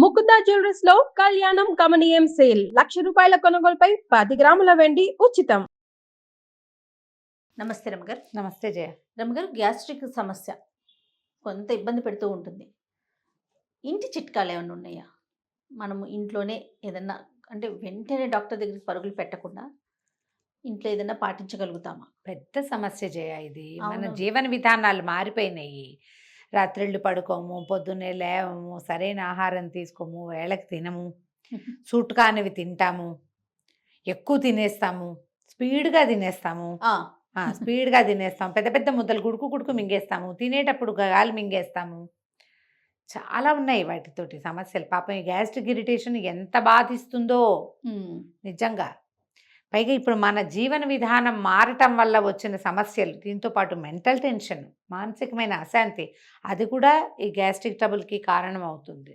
Mukunda jewellers లో కళ్యాణం గమనీయం sale 1,00,000 కొనుగోలుపై 10 గ్రాముల వెండి ఉచితం. నమస్తే రమగారు. నమస్తే జయ. రమగారు, గ్యాస్ట్రిక్ సమస్య కొంత ఇబ్బంది పెడుతూ ఉంటుంది. ఇంటి చిట్కాలు ఏమైనా ఉన్నాయా? మనము ఇంట్లోనే ఏదన్నా అంటే వెంటనే డాక్టర్ దగ్గరికి పరుగులు పెట్టకుండా ఇంట్లో ఏదైనా పాటించగలుగుతామా? పెద్ద సమస్య జయ ఇది. మన అవును. జీవన విధానాలు మారిపోయినాయి. రాత్రిళ్ళు పడుకోము, పొద్దున్నే లేవము, సరైన ఆహారం తీసుకోము, వేళకి తినము, సూట్ కానివి తింటాము, ఎక్కువ తినేస్తాము, స్పీడ్గా తినేస్తాము. స్పీడ్గా తినేస్తాం, పెద్ద పెద్ద ముద్దలు గుడుకు గుడుకు మింగేస్తాము, తినేటప్పుడు గాలి మింగేస్తాము. చాలా ఉన్నాయి వాటితోటి సమస్యలు. పాపం ఈ గ్యాస్ట్రిక్ ఇరిటేషన్ ఎంత బాధిస్తుందో నిజంగా. పైగా ఇప్పుడు మన జీవన విధానం మారటం వల్ల వచ్చిన సమస్యలు, దీంతో పాటు మెంటల్ టెన్షన్, మానసికమైన అశాంతి, అది కూడా ఈ గ్యాస్ట్రిక్ ట్రబుల్కి కారణం అవుతుంది.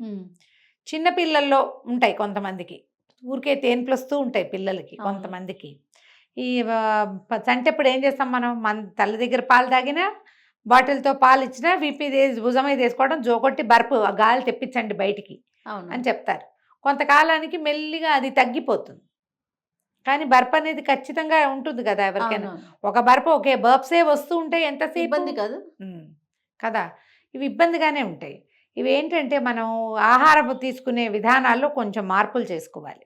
చిన్నపిల్లల్లో ఉంటాయి కొంతమందికి, ఊరికే తేన్పులు వస్తూ ఉంటాయి పిల్లలకి కొంతమందికి. ఈ చంటప్పుడు ఏం చేస్తాం మనం, మన తల్లి దగ్గర పాలు తాగినా, బాటిల్తో పాలు ఇచ్చినా భుజం మీద వేసుకోవడం, జోకొట్టి బర్ఫ్ గాలి తెప్పించండి బయటికి అని చెప్తారు. కొంతకాలానికి మెల్లిగా అది తగ్గిపోతుంది. కానీ బర్ఫ్ అనేది ఖచ్చితంగా ఉంటుంది కదా ఎవరికైనా. ఒక బర్ఫ్ ఒకే బర్ఫ్సే వస్తూ ఉంటాయి, ఎంతసేపు ఇబ్బంది కాదు కదా. ఇవి ఇబ్బందిగానే ఉంటాయి. ఇవి ఏంటంటే మనం ఆహారం తీసుకునే విధానాల్లో కొంచెం మార్పులు చేసుకోవాలి.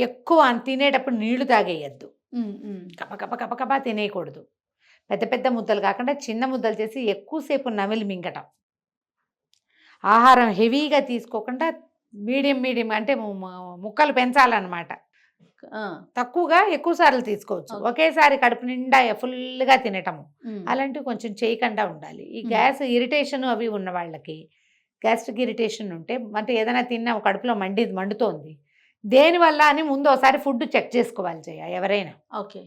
ఎక్కువ తినేటప్పుడు నీళ్లు తాగేయద్దు, కపకప కపకపా తినేయకూడదు. పెద్ద పెద్ద ముద్దలు కాకుండా చిన్న ముద్దలు చేసి ఎక్కువసేపు నమిలి మింగటం. ఆహారం హెవీగా తీసుకోకుండా మీడియం అంటే ముక్కలు పెంచాలన్నమాట. తక్కువగా ఎక్కువ సార్లు తీసుకోవచ్చు. ఒకేసారి కడుపు నిండా ఫుల్గా తినటము అలాంటివి కొంచెం చేయకుండా ఉండాలి. ఈ గ్యాస్ ఇరిటేషన్ అవి ఉన్న వాళ్ళకి, గ్యాస్ట్రిక్ ఇరిటేషన్ ఉంటే, అంటే ఏదైనా తిన్నా కడుపులో మండుతోంది, దేనివల్ల అని ముందు ఒకసారి ఫుడ్ చెక్ చేసుకోవాలి జయ. ఎవరైనా ఓకే,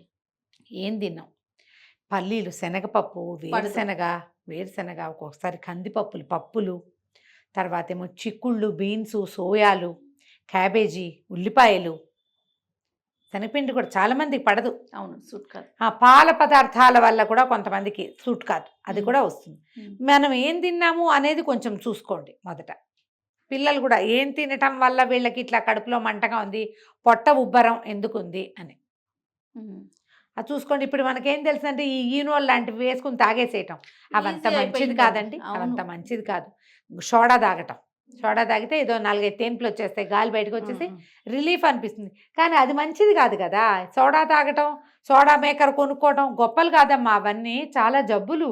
ఏం తిన్నాం, పల్లీలు, శనగపప్పు, వేరుశెనగ, ఒక్కొక్కసారి కందిపప్పులు, పప్పులు, తర్వాత ఏమో చిక్కుళ్ళు, బీన్స్, సోయాలు, క్యాబేజీ, ఉల్లిపాయలు, శనగపిండి కూడా చాలామందికి పడదు. అవును, సూట్ కాదు. పాల పదార్థాల వల్ల కూడా కొంతమందికి సూట్ కాదు, అది కూడా వస్తుంది. మనం ఏం తిన్నాము అనేది కొంచెం చూసుకోండి మొదట. పిల్లలు కూడా ఏం తినటం వల్ల వీళ్ళకి ఇట్లా కడుపులో మంటగా ఉంది, పొట్ట ఉబ్బరం ఎందుకు ఉంది అని అది చూసుకోండి. ఇప్పుడు మనకేం తెలుసు అంటే ఈ ఈనోల్ లాంటివి వేసుకుని తాగేసేయటం, అవంత మంచిది కాదండి. అవంత మంచిది కాదు. సోడా తాగటం, సోడా తాగితే ఏదో 4-5 తేన్పులు వచ్చేస్తాయి, గాలి బయటకు వచ్చేసి రిలీఫ్ అనిపిస్తుంది, కానీ అది మంచిది కాదు కదా. సోడా తాగటం, సోడా మేకర్ కొనుక్కోవటం గొప్పలు కాదమ్మా, అవన్నీ చాలా జబ్బులు.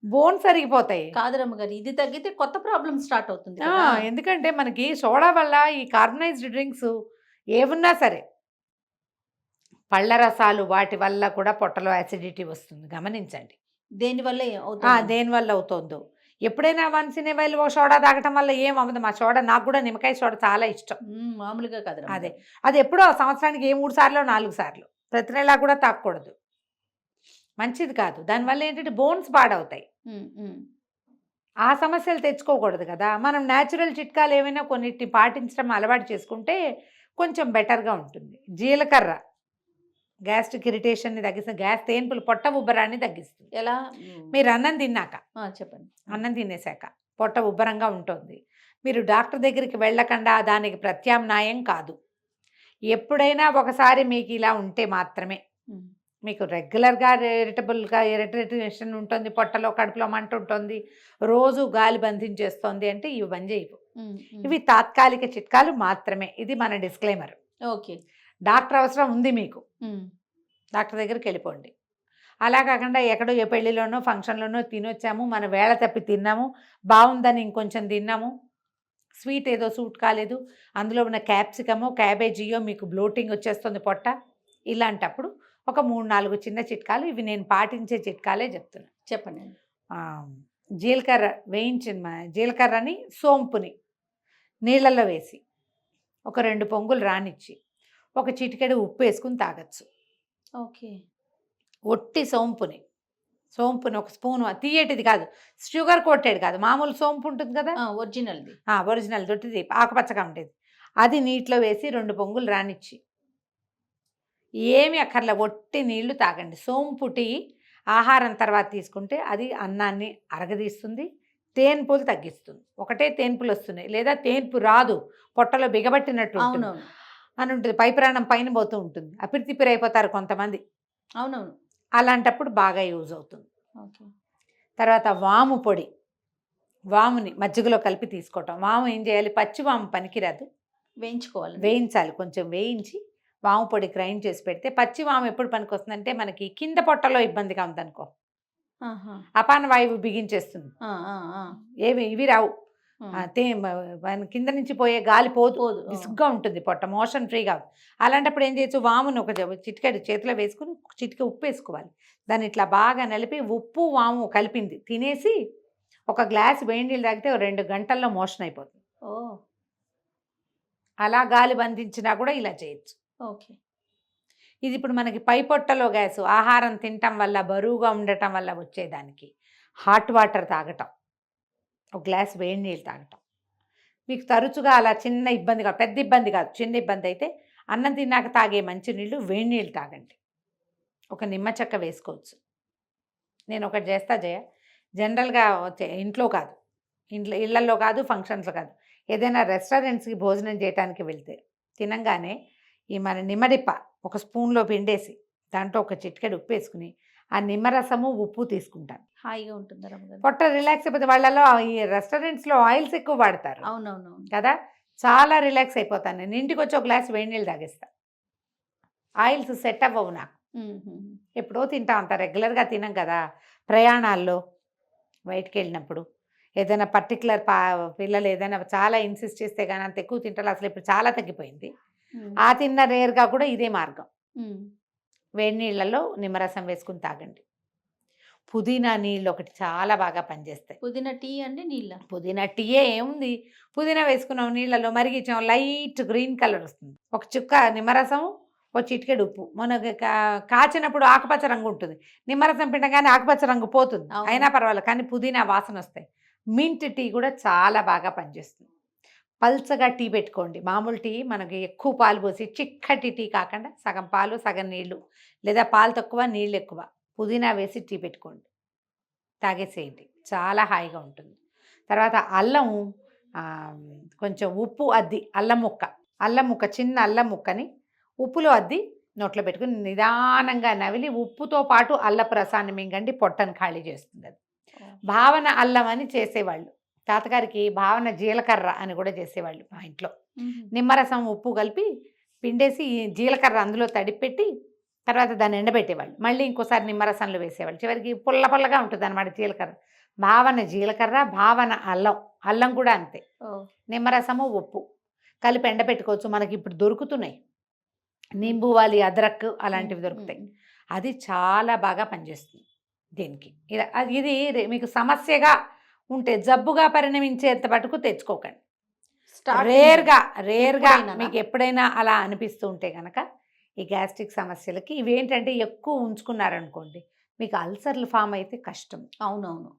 బోన్స్ అరిగిపోతాయి. కాదు రమ్మగారు, ఇది తగ్గితే కొత్త ప్రాబ్లం స్టార్ట్ అవుతుంది. ఎందుకంటే మనకి సోడా వల్ల ఈ కార్బనైజ్డ్ డ్రింక్స్ ఏమున్నా సరే, పళ్ళ రసాలు, వాటి వల్ల కూడా పొట్టలో యాసిడిటీ వస్తుంది, గమనించండి. దేనివల్ల అవుతుందో. ఎప్పుడైనా once in a while soda తాగటం వల్ల ఏం అవ్వదు. మా సోడా, నాకు కూడా నిమ్మకాయ సోడా చాలా ఇష్టం. మామూలుగా కాదు, అది ఎప్పుడో సంవత్సరానికి 3 సార్లు 4 సార్లు, ప్రతి నెలా కూడా తాగకూడదు, మంచిది కాదు. దానివల్ల ఏంటంటే బోన్స్ పాడవుతాయి, ఆ సమస్యలు తెచ్చుకోకూడదు కదా. మనం న్యాచురల్ చిట్కాలు ఏమైనా కొన్నిటిని పాటించడం అలవాటు చేసుకుంటే కొంచెం బెటర్గా ఉంటుంది. జీలకర్ర గ్యాస్ట్రిక్ ఇరిటేషన్ని తగ్గిస్తుంది, గ్యాస్ తేన్పులు, పొట్ట ఉబ్బరాన్ని తగ్గిస్తుంది. ఎలా? మీరు అన్నం తిన్నాక, చెప్పండి. అన్నం తినేసాక పొట్ట ఉబ్బరంగా ఉంటుంది, మీరు డాక్టర్ దగ్గరికి వెళ్ళకుండా దానికి ప్రత్యామ్నాయం కాదు. ఎప్పుడైనా ఒకసారి మీకు ఇలా ఉంటే మాత్రమే, మీకు రెగ్యులర్గా ఇరిటేషన్ ఉంటుంది, పొట్టలో కడుపులో మంట ఉంటుంది, రోజు గాలి బంధించేస్తుంది అంటే ఇవి బంద్ చేయవు. ఇవి తాత్కాలిక చిట్కాలు మాత్రమే. ఇది మన డిస్క్లైమర్. ఓకే, డాక్టర్ అవసరం ఉంది మీకు, డాక్టర్ దగ్గరికి వెళ్ళిపోండి. అలా కాకుండా ఎక్కడో ఏ పెళ్ళిలోనో ఫంక్షన్లోనో తినొచ్చాము, మన వేళ తప్పి తిన్నాము, బాగుందని ఇంకొంచెం తిన్నాము, స్వీట్ ఏదో సూట్ కాలేదు, అందులో ఉన్న క్యాప్సికమో క్యాబేజీయో మీకు బ్లోటింగ్ వచ్చేస్తుంది పొట్ట, ఇలాంటప్పుడు ఒక 3-4 చిన్న చిట్కాలు, ఇవి నేను పాటించే చిట్కాలే చెప్తున్నాను. చెప్పండి. జీలకర్రని సోంపుని నీళ్ళల్లో వేసి ఒక 2 పొంగులు రానిచ్చి ఒక చిటికెడు ఉప్పు వేసుకుని తాగొచ్చు. ఓకే, ఒట్టి సోంపుని ఒక స్పూను, తీయటిది కాదు, షుగర్ కోటెడ్ కాదు, మామూలు సోంపు ఉంటుంది కదా, ఒరిజినల్ దొట్టిది ఆకుపచ్చగా ఉంటుంది, అది నీటిలో వేసి 2 పొంగులు రానిచ్చి, ఏమి అక్కర్లే, ఒట్టి నీళ్లు తాగండి. సోంపు టీ ఆహారం తర్వాత తీసుకుంటే అది అన్నాన్ని అరగదీస్తుంది, తేన్పులు తగ్గిస్తుంది. ఒకటే తేన్పులు వస్తున్నాయి, లేదా తేన్పు రాదు, పొట్టలో బిగబట్టినట్టు ఉంటుంది అవునవును. అని ఉంటుంది, పై ప్రాణం పైన పోతూ ఉంటుంది, అపిరితిపిరి అయిపోతారు కొంతమంది. అవునవును. అలాంటప్పుడు బాగా యూజ్ అవుతుంది. ఓకే. తర్వాత వాము పొడి, వాముని మజ్జిగలో కలిపి తీసుకోవటం. వాము ఏం చేయాలి, పచ్చి వాము పనికిరాదు, వేయించుకోవాలి. వేయించాలి, కొంచెం వేయించి వాము పొడి గ్రైండ్ చేసి పెడితే. పచ్చి వాము ఎప్పుడు పనికి వస్తుందంటే మనకి కింద పొట్టలో ఇబ్బందిగా ఉందనుకో, ఆహా. అపాన వాయువు బిగించేస్తుంది, ఆ, ఆ, ఆ. ఏమి ఇవి రావు, ఉమ్. కింద నుంచి పోయే గాలి పోదు, పోదు. విసుగ్గా ఉంటుంది పొట్ట, మోషన్ ఫ్రీ కాదు. అలాంటప్పుడు ఏం చేయొచ్చు, వామును ఒక చిటికెడు చేతిలో వేసుకుని చిటిక ఉప్పు వేసుకోవాలి, దాన్ని ఇట్లా బాగా నలిపి ఉప్పు వాము కలిపింది తినేసి ఒక గ్లాస్ వేడి నీళ్ళు తాగితే 2 గంటల్లో మోషన్ అయిపోతుంది. ఓ, అలా గాలి బంధించినా కూడా ఇలా చేయొచ్చు. ఓకే. ఇది ఇప్పుడు మనకి పై పొట్టలో గ్యాసు, ఆహారం తినటం వల్ల బరువుగా ఉండటం వల్ల వచ్చేదానికి హాట్ వాటర్ తాగటం, ఒక గ్లాస్ వేడి నీళ్ళు తాగటం. మీకు తరచుగా అలా చిన్న ఇబ్బంది కాదు, పెద్ద ఇబ్బంది కాదు, చిన్న ఇబ్బంది అయితే అన్నం తిన్నాక తాగే మంచి నీళ్ళు వేడి నీళ్ళు తాగండి. ఒక నిమ్మ చెక్క వేసుకోవచ్చు. నేను ఒకటి చేస్తా జయ, జనరల్గా ఇంట్లో కాదు, ఇళ్లలో కాదు, ఫంక్షన్స్లో కాదు, ఏదైనా రెస్టారెంట్స్కి భోజనం చేయడానికి వెళ్తే తినంగానే ఈ మన నిమ్మడిప్ప ఒక స్పూన్లో పిండేసి దాంట్లో ఒక చిటికెడు ఉప్పు వేసుకుని ఆ నిమ్మరసము ఉప్పు తీసుకుంటాను. హాయిగా ఉంటుంది రమ్మగారు. పొట్ట రిలాక్స్ అయిపోతే. వాళ్ళలో ఈ రెస్టారెంట్స్లో ఆయిల్స్ ఎక్కువ వాడతారు అవునవునవును. కదా, చాలా రిలాక్స్ అయిపోతాను నేను. ఇంటికి వచ్చి ఒక గ్లాస్ వేడి నీళ్ళు తాగేస్తా. ఆయిల్స్ సెట్ అవ్వవు నాకు, ఎప్పుడో తింటాం, అంత రెగ్యులర్గా తినం కదా. ప్రయాణాల్లో బయటికి వెళ్ళినప్పుడు ఏదైనా పర్టికులర్ పిల్లలు ఏదైనా చాలా ఇన్సిస్ట్ చేస్తే కానీ అంత ఎక్కువ తింటారు. అసలు ఇప్పుడు చాలా తగ్గిపోయింది. ఆ తిన్న రేర్గా కూడా ఇదే మార్గం, వేడి నీళ్ళల్లో నిమ్మరసం వేసుకుని తాగండి. పుదీనా నీళ్ళు ఒకటి చాలా బాగా పనిచేస్తాయి. పుదీనా టీ అండి, నీళ్ళ? పుదీనా టీయే ఏముంది, పుదీనా వేసుకున్నాం నీళ్ళలో మరిగించాం, లైట్ గ్రీన్ కలర్ వస్తుంది. ఒక చుక్క నిమ్మరసం, ఒక చిటికెడు ఉప్పు. మనకి కాచినప్పుడు ఆకుపచ్చ రంగు ఉంటుంది, నిమ్మరసం పిండగానే ఆకుపచ్చ రంగు పోతుంది, అయినా పర్వాలేదు, కానీ పుదీనా వాసన వస్తాయి. మింట్ టీ కూడా చాలా బాగా పనిచేస్తుంది. పల్చగా టీ పెట్టుకోండి. మామూలు టీ మనకి ఎక్కువ పాలు పోసి, చిక్కటి టీ కాకుండా సగం పాలు సగం నీళ్ళు, లేదా పాలు తక్కువ నీళ్ళు ఎక్కువ, పుదీనా వేసి టీ పెట్టుకోండి, తాగేసేయండి, చాలా హాయిగా ఉంటుంది. తర్వాత అల్లం, కొంచెం ఉప్పు అద్ది, అల్లం ముక్క చిన్న అల్లం ముక్కని ఉప్పులో అద్ది నోట్లో పెట్టుకుని నిదానంగా నవిలి ఉప్పుతో పాటు అల్లపు రసాన్ని మింగండి, పొట్టను ఖాళీ చేస్తుంది. అది భావన అల్లం అని చేసేవాళ్ళు, తాతగారికి భావన జీలకర్ర అని కూడా చేసేవాళ్ళు మా ఇంట్లో. నిమ్మరసం ఉప్పు కలిపి పిండేసి జీలకర్ర అందులో తడిపెట్టి తర్వాత దాన్ని ఎండబెట్టేవాళ్ళు, మళ్ళీ ఇంకోసారి నిమ్మరసంలో వేసేవాళ్ళు, చివరికి పుల్ల పుల్లగా ఉంటుంది అన్నమాట జీలకర్ర. భావన జీలకర్ర, భావన అల్లం కూడా అంతే, నిమ్మరసము ఉప్పు కలిపి ఎండబెట్టుకోవచ్చు. మనకి ఇప్పుడు దొరుకుతున్నాయి, నింబువాలి, అదరక్ అలాంటివి దొరుకుతాయి. అది చాలా బాగా పనిచేస్తుంది దీనికి. ఇది మీకు సమస్యగా ఉంటే జబ్బుగా పరిణమించేంత పట్టుకు తెచ్చుకోకండి. రేర్గా మీకు ఎప్పుడైనా అలా అనిపిస్తూ ఉంటే కనుక ఈ గ్యాస్ట్రిక్ సమస్యలకి ఇవేంటంటే ఎక్కువ ఉంచుకున్నారనుకోండి మీకు అల్సర్లు ఫామ్ అయితే కష్టం. అవునవును,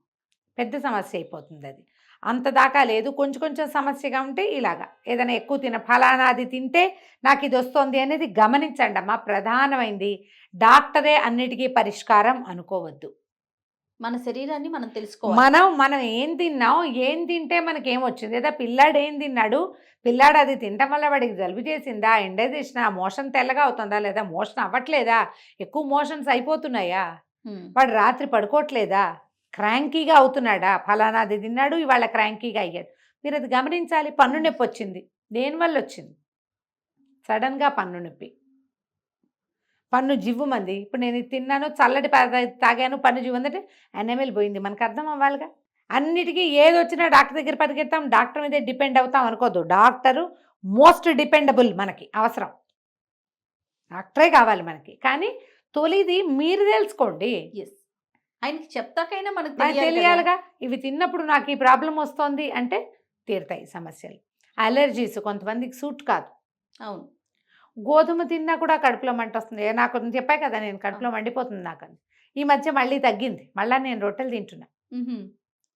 పెద్ద సమస్య అయిపోతుంది. అది అంత దాకా లేదు, కొంచెం కొంచెం సమస్యగా ఉంటే ఇలాగా ఏదైనా ఎక్కువ ఫలానా అది తింటే నాకు ఇది వస్తుంది అనేది గమనించండి అమ్మా. ప్రధానమైంది డాక్టరే అన్నిటికీ పరిష్కారం అనుకోవద్దు. మన శరీరాన్ని మనం తెలుసుకోవాలి. మనం ఏం తిన్నాం, ఏం తింటే మనకి ఏమొచ్చింది, లేదా పిల్లాడు ఏం తిన్నాడు, పిల్లాడు అది తినటం వల్ల వాడికి జలుబు చేసిందా, ఎండేసినా, మోషన్ తెల్లగా అవుతుందా, లేదా మోషన్ అవ్వట్లేదా, ఎక్కువ మోషన్స్ అయిపోతున్నాయా, వాడు రాత్రి పడుకోవట్లేదా, క్రాంకీగా అవుతున్నాడా, ఫలానాది తిన్నాడు ఇవాళ క్రాంకీగా అయ్యాడు, మీరు అది గమనించాలి. పన్ను నొప్పి వచ్చింది, దేనివల్ల వచ్చింది, సడన్గా పన్ను నొప్పి, పన్ను జివ్వుమంది. ఇప్పుడు నేను తిన్నాను, చల్లటి తాగాను, పన్ను జివ్వుందంటే ఎనమెల్ పోయింది, మనకు అర్థం అవ్వాలిగా. అన్నిటికీ ఏది వచ్చినా డాక్టర్ దగ్గర పరిగెత్తాం, డాక్టర్ మీదే డిపెండ్ అవుతాం అనుకోద్దు. డాక్టరు మోస్ట్ డిపెండబుల్, మనకి అవసరం, డాక్టరే కావాలి మనకి. కానీ తొలిది మీరు తెలుసుకోండి. ఎస్, ఆయనకి చెప్తాకైనా మనకు తెలియాలిగా. ఇవి తిన్నప్పుడు నాకు ఈ ప్రాబ్లం వస్తుంది అంటే తీరుతాయి సమస్యలు. అలర్జీస్ కొంతమందికి సూట్ కాదు. అవును, గోధుమ తిన్నా కూడా కడుపులో మంట వస్తుంది. నాకు చెప్పాయి కదా నేను, కడుపులో మండిపోతుంది నాకు. ఈ మధ్య మళ్ళీ తగ్గింది, మళ్ళీ నేను రొట్టెలు తింటున్నా.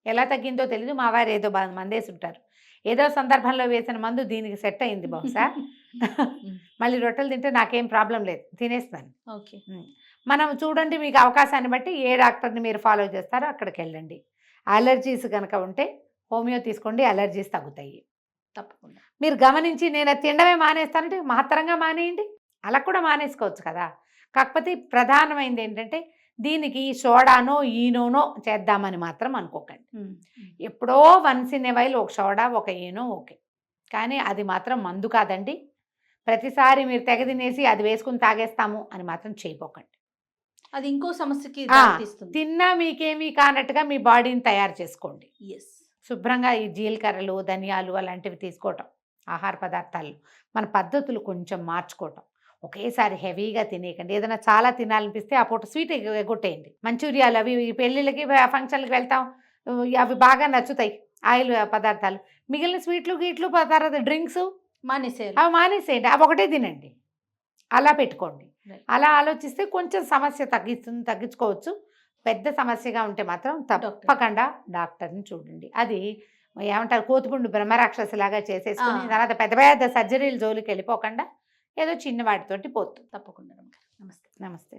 ఎలా తగ్గిందో తెలీదు, మా వారు ఏదో మందేసి ఉంటారు, ఏదో సందర్భంలో వేసిన మందు దీనికి సెట్ అయింది బహుశా. మళ్ళీ రొట్టెలు తింటే నాకేం ప్రాబ్లం లేదు, తినేస్తాను. ఓకే, మనం చూడండి, మీకు అవకాశాన్ని బట్టి ఏ డాక్టర్ని మీరు ఫాలో చేస్తారో అక్కడికి వెళ్ళండి. అలర్జీస్ కనుక ఉంటే హోమియో తీసుకోండి, అలర్జీస్ తగ్గుతాయి. తప్పకుండా. మీరు గమనించి నేను అది తినడమే మానేస్తానంటే మహత్తరంగా మానేయండి, అలా కూడా మానేసుకోవచ్చు కదా. కాకపోతే ప్రధానమైనది ఏంటంటే దీనికి సోడానో ఈనోనో చేద్దామని మాత్రం అనుకోకండి. ఎప్పుడో వన్స్ ఇన్ ఏ వైల్ ఒక సోడా ఒక ఈనో ఓకే, కానీ అది మాత్రం మందు కాదండి. ప్రతిసారి మీరు తెగ తినేసి అది వేసుకుని తాగేస్తాము అని మాత్రం చేయపోకండి. అది ఇంకో సమస్యకి ఆ, దారితీస్తుంది. తిన్నా మీకేమీ కానట్టుగా మీ బాడీని తయారు చేసుకోండి. ఎస్. శుభ్రంగా ఈ జీలకర్రలు ధనియాలు అలాంటివి తీసుకోవటం, ఆహార పదార్థాలు మన పద్ధతులు కొంచెం మార్చుకోవటం. ఒకేసారి హెవీగా తినేయకండి. ఏదైనా చాలా తినాలనిపిస్తే ఆ పూట స్వీట్ ఎగొట్టేయండి. మంచూరియాలు అవి ఈ పెళ్ళిళ్ళకి ఫంక్షన్లకు వెళ్తాం, అవి బాగా నచ్చుతాయి ఆయిల్ పదార్థాలు. మిగిలిన స్వీట్లు గీట్లు తర్వాత డ్రింక్స్ మానేసేయాలి. అవి మానేసేయండి, అవి ఒకటే తినండి, అలా పెట్టుకోండి. Right. అలా ఆలోచిస్తే కొంచెం సమస్య తగ్గించుకోవచ్చు. పెద్ద సమస్యగా ఉంటే మాత్రం తప్పకుండా డాక్టర్ని చూడండి. అది ఏమంటారు, కోతిపుండు బ్రహ్మరాక్షసిలాగా చేసేసుకుని తర్వాత పెద్ద పెద్ద సర్జరీల జోలికి వెళ్ళిపోకుండా ఏదో చిన్న వాటితోటి పోతుంది. తప్పకుండా. నమస్తే. నమస్తే.